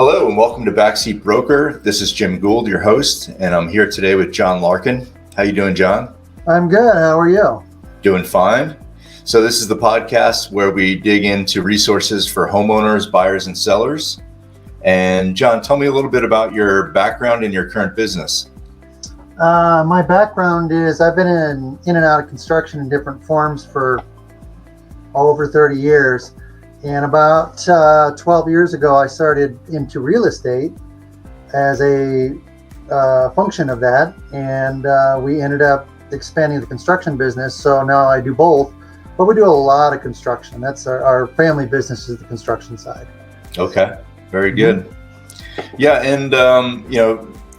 Hello and welcome to Backseat Broker. This is Jim Gould, your host, and I'm here today with John Larkin. How you doing, John? I'm good. How are you? Doing fine. So this is the podcast where we dig into resources for homeowners, buyers, and sellers. And John, tell me a little bit about your background and your current business. My background is I've been in and out of construction in different forms for over 30 years. And about 12 years ago, I started into real estate as a function of that. And we ended up expanding the construction business. So now I do both, but we do a lot of construction. That's our family business is the construction side. Okay, very good. Mm-hmm. Yeah, and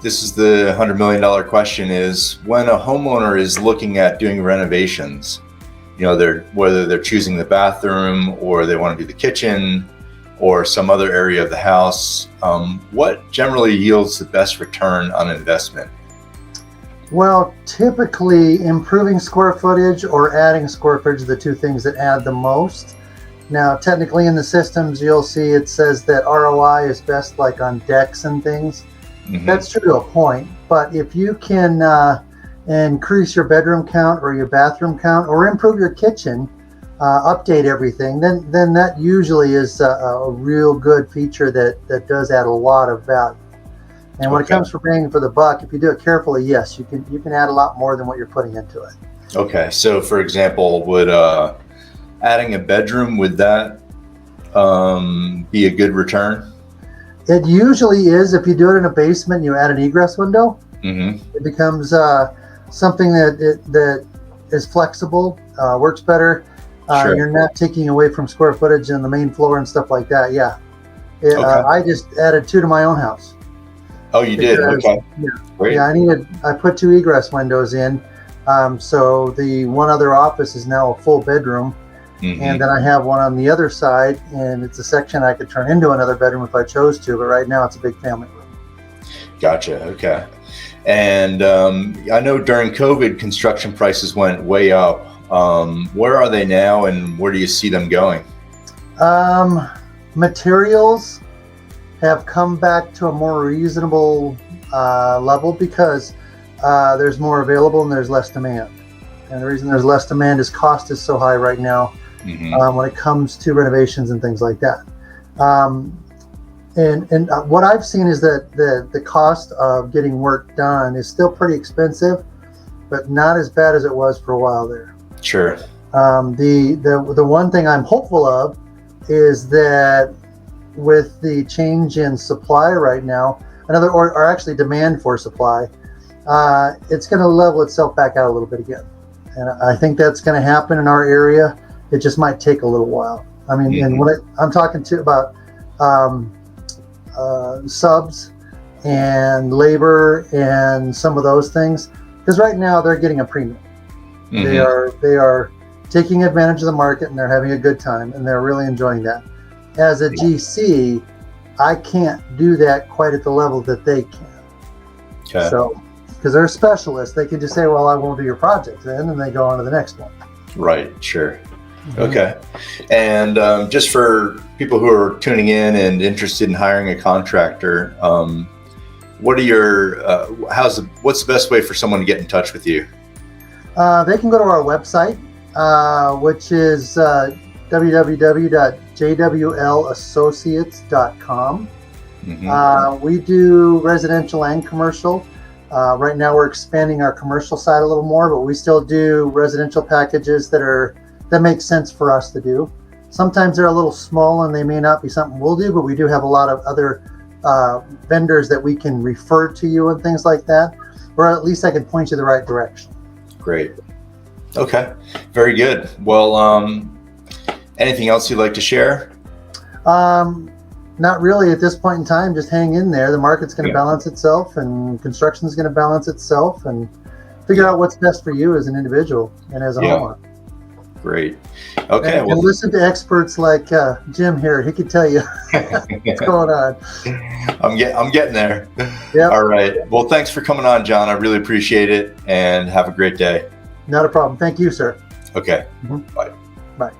this is the $100 million question is when a homeowner is looking at doing renovations, whether they're choosing the bathroom or they want to do the kitchen or some other area of the house, what generally yields the best return on investment? Well, typically improving square footage or adding square footage are the two things that add the most. Now, technically in the systems, you'll see it says that ROI is best like on decks and things. Mm-hmm. That's true to a point, but if you can increase your bedroom count or your bathroom count or improve your kitchen, update everything, then that usually is a real good feature that does add a lot of value. And when it comes for bang for the buck, if you do it carefully, yes, you can add a lot more than what you're putting into it. Okay, so for example, would adding a bedroom, would that be a good return? It usually is. If you do it in a basement, you add an egress window. Mm-hmm. It becomes something that is flexible, works better. Sure. You're not taking away from square footage on the main floor and stuff like that. Yeah, I just added 2 to my own house. Oh, you did? Okay. Great. Yeah, I put 2 egress windows in. So the one other office is now a full bedroom. Mm-hmm. And then I have one on the other side, and it's a section I could turn into another bedroom if I chose to, but right now it's a big family room. Gotcha. Okay. And I know during COVID, construction prices went way up. Where are they now, and where do you see them going? Materials have come back to a more reasonable level because there's more available and there's less demand. And the reason there's less demand is cost is so high right now. Mm-hmm. When it comes to renovations and things like that. And what I've seen is that the cost of getting work done is still pretty expensive, but not as bad as it was for a while there. Sure. The one thing I'm hopeful of is that with the change in supply right now, or actually demand for supply, it's going to level itself back out a little bit again. And I think that's going to happen in our area. It just might take a little while. I mean, mm-hmm. And when I'm talking about subs and labor and some of those things, because right now they're getting a premium. Mm-hmm. They are taking advantage of the market and they're having a good time and they're really enjoying that. As a GC, I can't do that quite at the level that they can. Okay. So, because they're specialists, they can just say, well, I won't do your project then, and they go on to the next one. Right, sure. Mm-hmm. Okay. And just for people who are tuning in and interested in hiring a contractor, what are your, what's the best way for someone to get in touch with you? They can go to our website, which is www.jwlassociates.com. Mm-hmm. We do residential and commercial. Right now we're expanding our commercial side a little more, but we still do residential packages that make sense for us to do. Sometimes they're a little small and they may not be something we'll do, but we do have a lot of other vendors that we can refer to you and things like that, or at least I can point you the right direction. Great. Okay. Very good. Well, anything else you'd like to share? Not really at this point in time. Just hang in there. The market's going to balance itself, and construction is going to balance itself, and figure out what's best for you as an individual and as a homeowner. Great. Okay. And listen to experts like Jim here. He could tell you what's going on. I'm getting there. Yep. All right. Well, thanks for coming on, John. I really appreciate it, and have a great day. Not a problem. Thank you, sir. Okay. Mm-hmm. Bye. Bye.